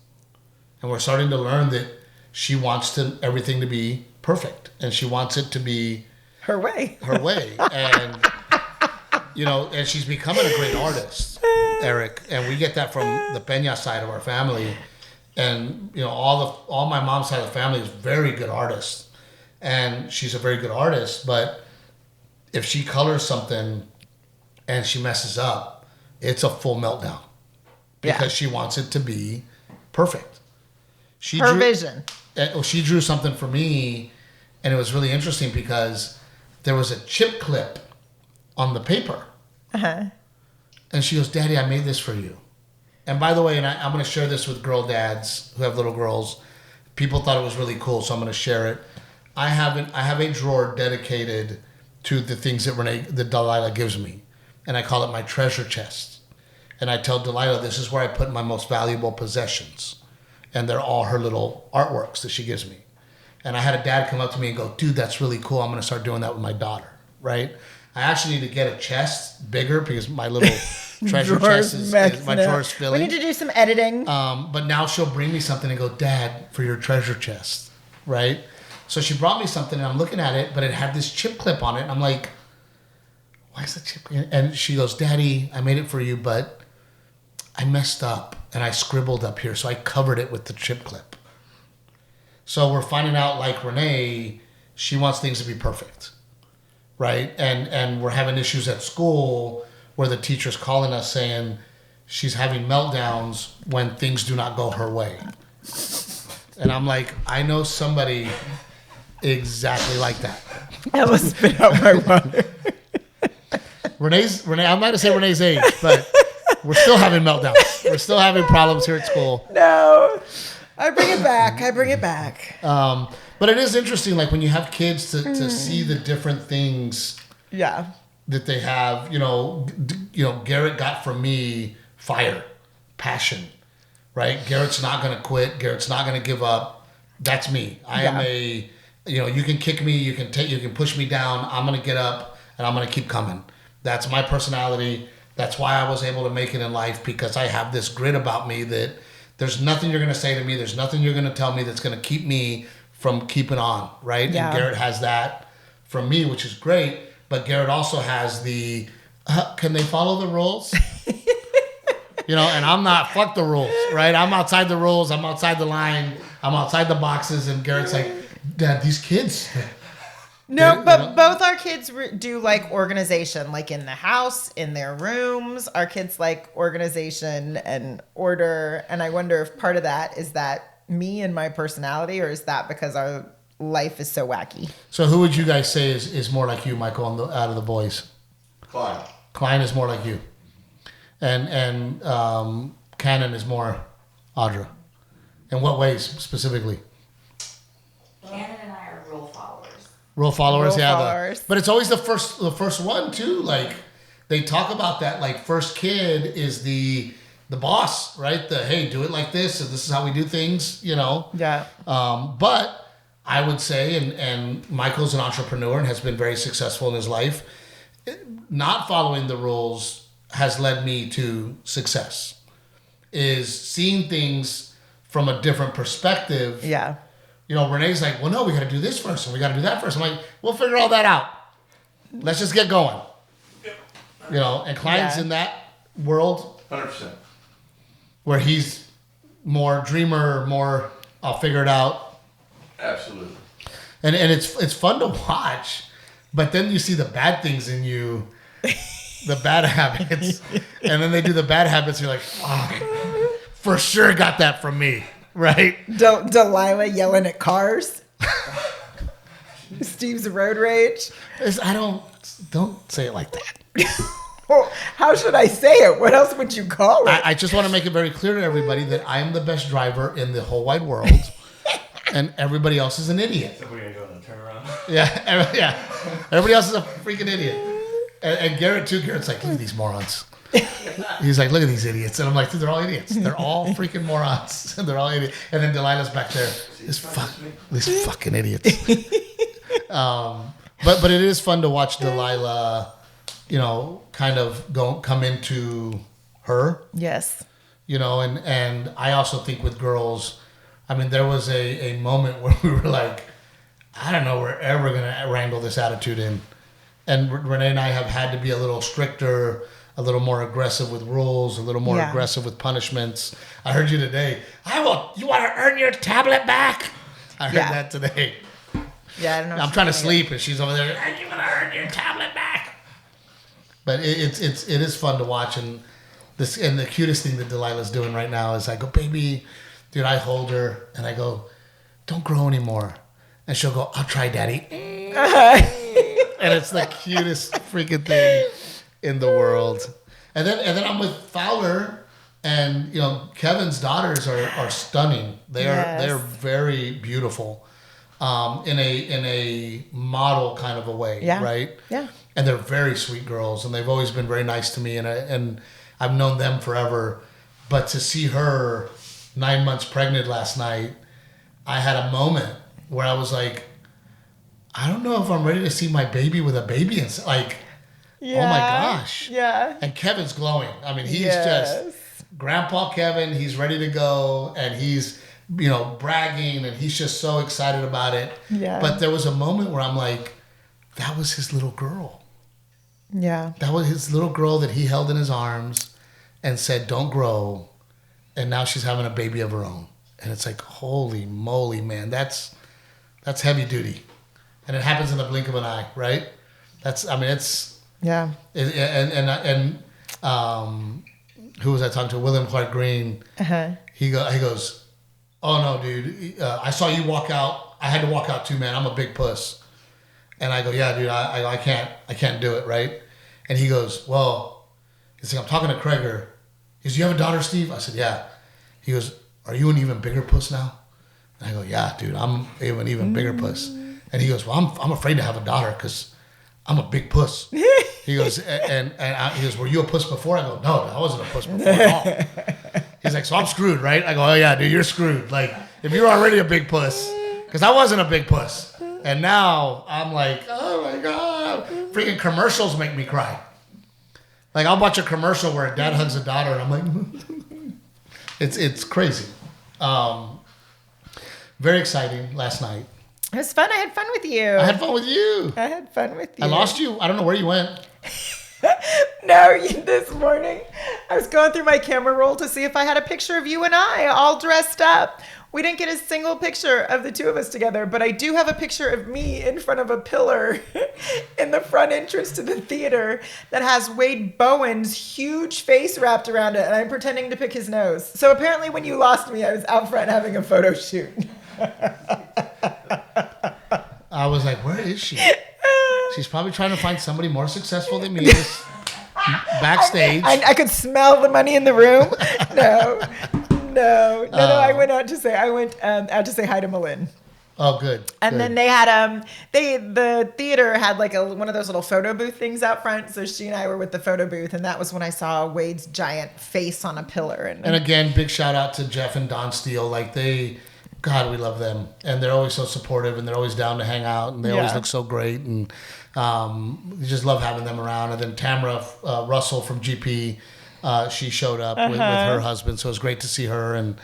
And we're starting to learn that she wants everything to be perfect. And she wants it to be her way. And, and she's becoming a great artist, Eric. And we get that from the Peña side of our family. And, all my mom's side of the family is very good artists. And she's a very good artist. But if she colors something and she messes up, it's a full meltdown. Because she wants it to be perfect. Her vision. She drew something for me, and it was really interesting because there was a chip clip on the paper. Uh-huh. And she goes, Daddy, I made this for you. And by the way, and I'm going to share this with girl dads who have little girls. People thought it was really cool, so I'm going to share it. I have a drawer dedicated to the things that Delilah gives me. And I call it my treasure chest. And I tell Delilah, this is where I put my most valuable possessions. And they're all her little artworks that she gives me. And I had a dad come up to me and go, dude, that's really cool. I'm going to start doing that with my daughter, right? I actually need to get a chest bigger because my little treasure chest is my drawer's filling. We need to do some editing. But now she'll bring me something and go, Dad, for your treasure chest, right? So she brought me something and I'm looking at it, but it had this chip clip on it. And I'm like, why is the chip? And she goes, Daddy, I made it for you, but I messed up and I scribbled up here. So I covered it with the chip clip. So we're finding out, like Renae, she wants things to be perfect, right? And we're having issues at school where the teacher's calling us saying she's having meltdowns when things do not go her way. And I'm like, I know somebody exactly like that. I was spit out my water. Renae, I'm not going to say Renae's age, but we're still having meltdowns. We're still having problems here at school. No. I bring it back. But it is interesting, like when you have kids to see the different things that they have. Garrett got from me fire, passion, right? Garrett's not going to quit. Garrett's not going to give up. That's me. I am you can kick me, you can push me down. I'm going to get up and I'm going to keep coming. That's my personality. That's why I was able to make it in life, because I have this grit about me that there's nothing you're going to say to me. There's nothing you're going to tell me that's going to keep me from keeping on, right? Yeah. And Garrett has that from me, which is great. But Garrett also has the Can they follow the rules? You know, and I'm not, fuck the rules, right? I'm outside the rules. I'm outside the line. I'm outside the boxes. And Garrett's like, Dad, these kids. No, but both our kids do like organization, like in the house, in their rooms. Our kids like organization and order. And I wonder if part of that is that me and my personality, or is that because our life is so wacky? So who would you guys say is more like you, Michael, out of the boys? Klein. Klein is more like you. And Cannon is more Audra. In what ways specifically? Cannon and I are rule followers. Rule followers, Rule yeah. followers. But it's always the first one too. Like they talk about that. Like first kid is the boss, right? The hey, do it like this, and this is how we do things. You know. Yeah. But I would say, and Michael's an entrepreneur and has been very successful in his life. Not following the rules has led me to success. Is seeing things from a different perspective. Yeah. You know, Renee's like, well, no, we got to do this first, and we got to do that first. I'm like, we'll figure all that out. Let's just get going. You know, and Klein's in that world 100%. where he's more dreamer, more I'll figure it out. Absolutely. And it's fun to watch, but then you see the bad things in you, the bad habits, and then they do the bad habits. And you're like, fuck, for sure got that from me, right? Delilah yelling at cars. Steve's road rage. Don't say it like that. Well, how should I say it? What else would you call it? I just want to make it very clear to everybody that I am the best driver in the whole wide world, and everybody else is an idiot. So we're gonna go on a turnaround. Yeah. Everybody else is a freaking idiot. And Garrett too. Garrett's like, look at these morons. He's like, look at these idiots. And I'm like, dude, they're all idiots. They're all freaking morons. And they're all idiots. And then Delilah's back there. These fucking idiots. But it is fun to watch Delilah, you know, kind of come into her. Yes. You know, and I also think with girls, I mean, there was a moment where we were like, I don't know, we're ever going to wrangle this attitude in. And Renae and I have had to be a little stricter, a little more aggressive with rules, a little more aggressive with punishments. I heard you today. You want to earn your tablet back? I heard that today. Yeah, I don't know. I'm trying to sleep, and she's over there. You want to earn your tablet back? But it is fun to watch, and the cutest thing that Delilah's doing right now is I go, baby, dude. I hold her and I go, don't grow anymore, and she'll go, I'll try, Daddy. And it's the cutest freaking thing in the world. And then I'm with Fowler, and you know Kevin's daughters are stunning. They're very beautiful, in a model kind of a way, right? Yeah. And they're very sweet girls, and they've always been very nice to me, and I've known them forever. But to see her 9 months pregnant last night, I had a moment where I was like, I don't know if I'm ready to see my baby with a baby inside. Like, oh my gosh. Yeah. And Kevin's glowing. I mean, he's just Grandpa Kevin. He's ready to go, and he's, you know, bragging, and he's just so excited about it. Yeah. But there was a moment where I'm like, that was his little girl. Yeah. That was his little girl that he held in his arms and said, don't grow. And now she's having a baby of her own. And it's like, holy moly, man. That's heavy duty. And it happens in the blink of an eye, right? Yeah. Who was I talking to? William Clark Green. Uh-huh. He goes, oh no, dude. I saw you walk out. I had to walk out too, man. I'm a big puss. And I go, yeah, dude. I can't do it, right? And he goes, well, he's like, I'm talking to Kreger. He goes, you have a daughter, Steve? I said, yeah. He goes, are you an even bigger puss now? And I go, yeah, dude. I'm an even bigger puss. And he goes, well, I'm afraid to have a daughter because I'm a big puss. He goes, he goes, were you a puss before? I go, no, I wasn't a puss before at all. He's like, so I'm screwed, right? I go, oh yeah, dude, you're screwed. Like, if you're already a big puss, because I wasn't a big puss. And now I'm like, oh my God. Freaking commercials make me cry. Like, I'll watch a commercial where a dad hugs a daughter and I'm like, it's crazy. Very exciting last night. It was fun. I had fun with you. I had fun with you. I had fun with you. I lost you. I don't know where you went. No, this morning I was going through my camera roll to see if I had a picture of you and I all dressed up. We didn't get a single picture of the two of us together, but I do have a picture of me in front of a pillar in the front entrance to the theater that has Wade Bowen's huge face wrapped around it, and I'm pretending to pick his nose. So apparently when you lost me, I was out front having a photo shoot. I was like, where is she? She's probably trying to find somebody more successful than me backstage. I could smell the money in the room. No. I went out to say hi to Malin. Oh, good. And then they had the theater had like one of those little photo booth things out front. So she and I were with the photo booth, and that was when I saw Wade's giant face on a pillar. And again, big shout out to Jeff and Don Steele. Like God, we love them, and they're always so supportive, and they're always down to hang out, and they always look so great, and we just love having them around. And then Tamara Russell from GP, she showed up with her husband, so it was great to see her. And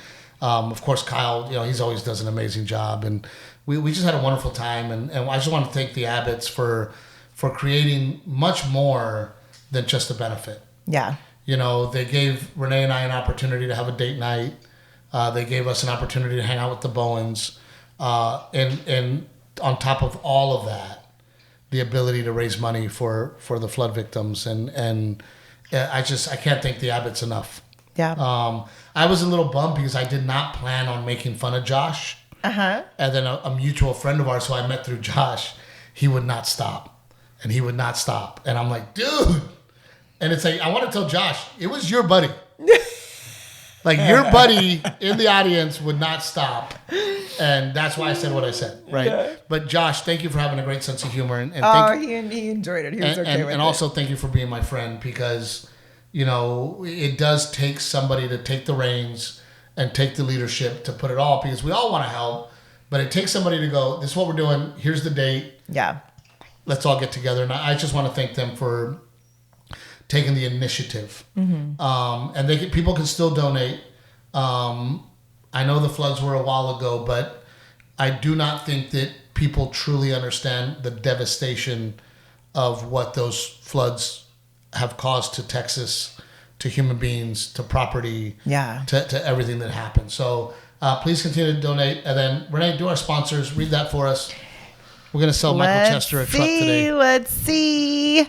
of course, Kyle, he's always does an amazing job, and we just had a wonderful time. And I just want to thank the Abbotts for creating much more than just a benefit. Yeah, they gave Renae and I an opportunity to have a date night. They gave us an opportunity to hang out with the Bowens, and on top of all of that, the ability to raise money for the flood victims, and I can't thank the Abbotts enough. Yeah. I was a little bummed because I did not plan on making fun of Josh. And then a mutual friend of ours who I met through Josh, he would not stop, and I'm like, dude, and it's like I want to tell Josh it was your buddy. Like, your buddy in the audience would not stop. And that's why I said what I said, right? Yeah. But Josh, thank you for having a great sense of humor. And he enjoyed it. He was okay with it. And also thank you for being my friend, because, it does take somebody to take the reins and take the leadership to put it all, because we all want to help. But it takes somebody to go, this is what we're doing. Here's the date. Yeah. Let's all get together. And I just want to thank them for taking the initiative. Mm-hmm. And people can still donate. I know the floods were a while ago, but I do not think that people truly understand the devastation of what those floods have caused to Texas, to human beings, to property, to everything that happened. So please continue to donate. And then, Renae, do our sponsors. Read that for us. We're going to sell Michael Chester a truck today. Let's see.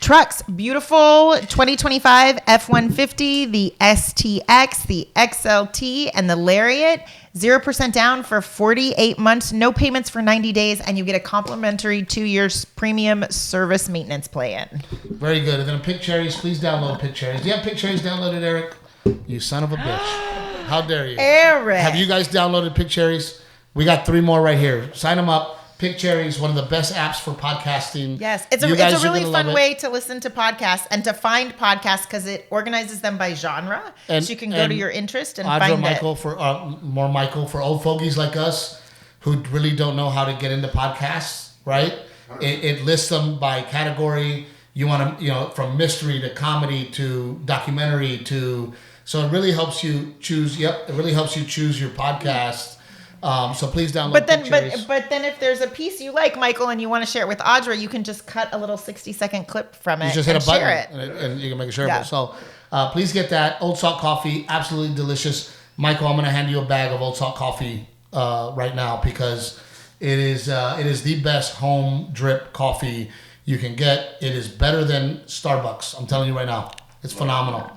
Trucks, beautiful 2025 F-150, the STX, the XLT, and the Lariat. 0% down for 48 months, no payments for 90 days, and you get a complimentary 2-year premium service maintenance plan. Very good. And then Pick Cherries, please download Pick Cherries. Do you have Pick Cherries downloaded, Eric? You son of a bitch. How dare you? Eric. Have you guys downloaded Pick Cherries? We got 3 more right here. Sign them up. Pick Cherries, one of the best apps for podcasting. Yes, it's a really fun way to listen to podcasts and to find podcasts, because it organizes them by genre. So you can go to your interest and find Michael it. More Michael for old fogies like us who really don't know how to get into podcasts, right? It lists them by category. You want to, from mystery to comedy to documentary so it really helps you choose. Yep, it really helps you choose your podcast. So please download. But then if there's a piece you like, Michael, and you want to share it with Audra, you can just cut a little 60-second clip from it. You just hit a button share it. and you can make it shareable. Yeah. So please get that. Old Salt Coffee, absolutely delicious. Michael, I'm going to hand you a bag of Old Salt Coffee right now, because it is the best home drip coffee you can get. It is better than Starbucks. I'm telling you right now. It's phenomenal.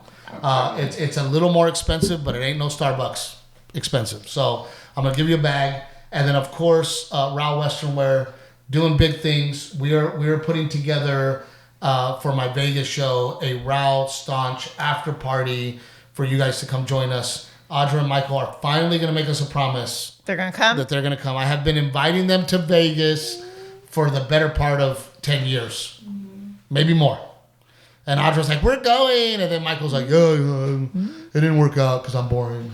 It's a little more expensive, but it ain't no Starbucks expensive. So I'm going to give you a bag. And then, of course, Rao Western Wear, doing big things. We are putting together, for my Vegas show, a Rao Staunch after party for you guys to come join us. Audra and Michael are finally going to make us a promise. They're going to come? That they're going to come. I have been inviting them to Vegas for the better part of 10 years. Maybe more. And Audra's like, we're going. And then Michael's like, it didn't work out because I'm boring.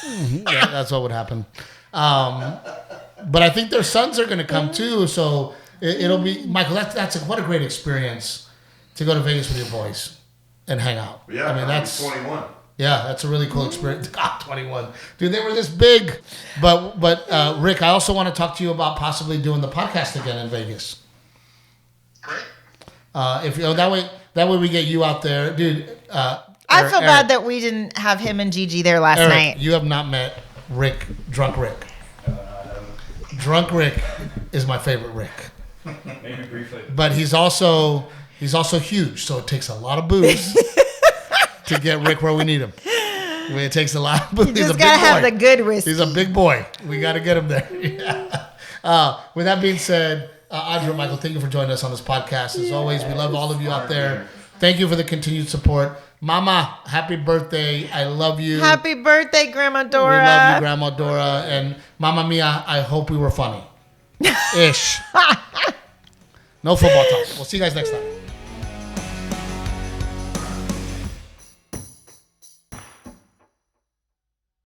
Yeah, that's what would happen. But I think their sons are going to come too. So it'll be, Michael, that's what a great experience to go to Vegas with your boys and hang out. Yeah, I mean, that's 21. Yeah, that's a really cool experience. God, 21. Dude, they were this big. But Rick, I also want to talk to you about possibly doing the podcast again in Vegas. Great. If that way we get you out there, dude. I feel bad that we didn't have him and Gigi there last Eric, night. you have not met Rick, Drunk Rick. Drunk Rick is my favorite Rick. Maybe briefly. But he's also huge, so it takes a lot of booze to get Rick where we need him. It takes a lot of booze. You just gotta have the good whiskey. He's a big boy. We gotta get him there. Yeah. With that being said, Audra, Michael, thank you for joining us on this podcast. As always, we love all of you out there. Thank you for the continued support. Mama, happy birthday. I love you. Happy birthday, Grandma Dora. We love you, Grandma Dora. And Mama Mia, I hope we were funny. Ish. No football talk. We'll see you guys next time.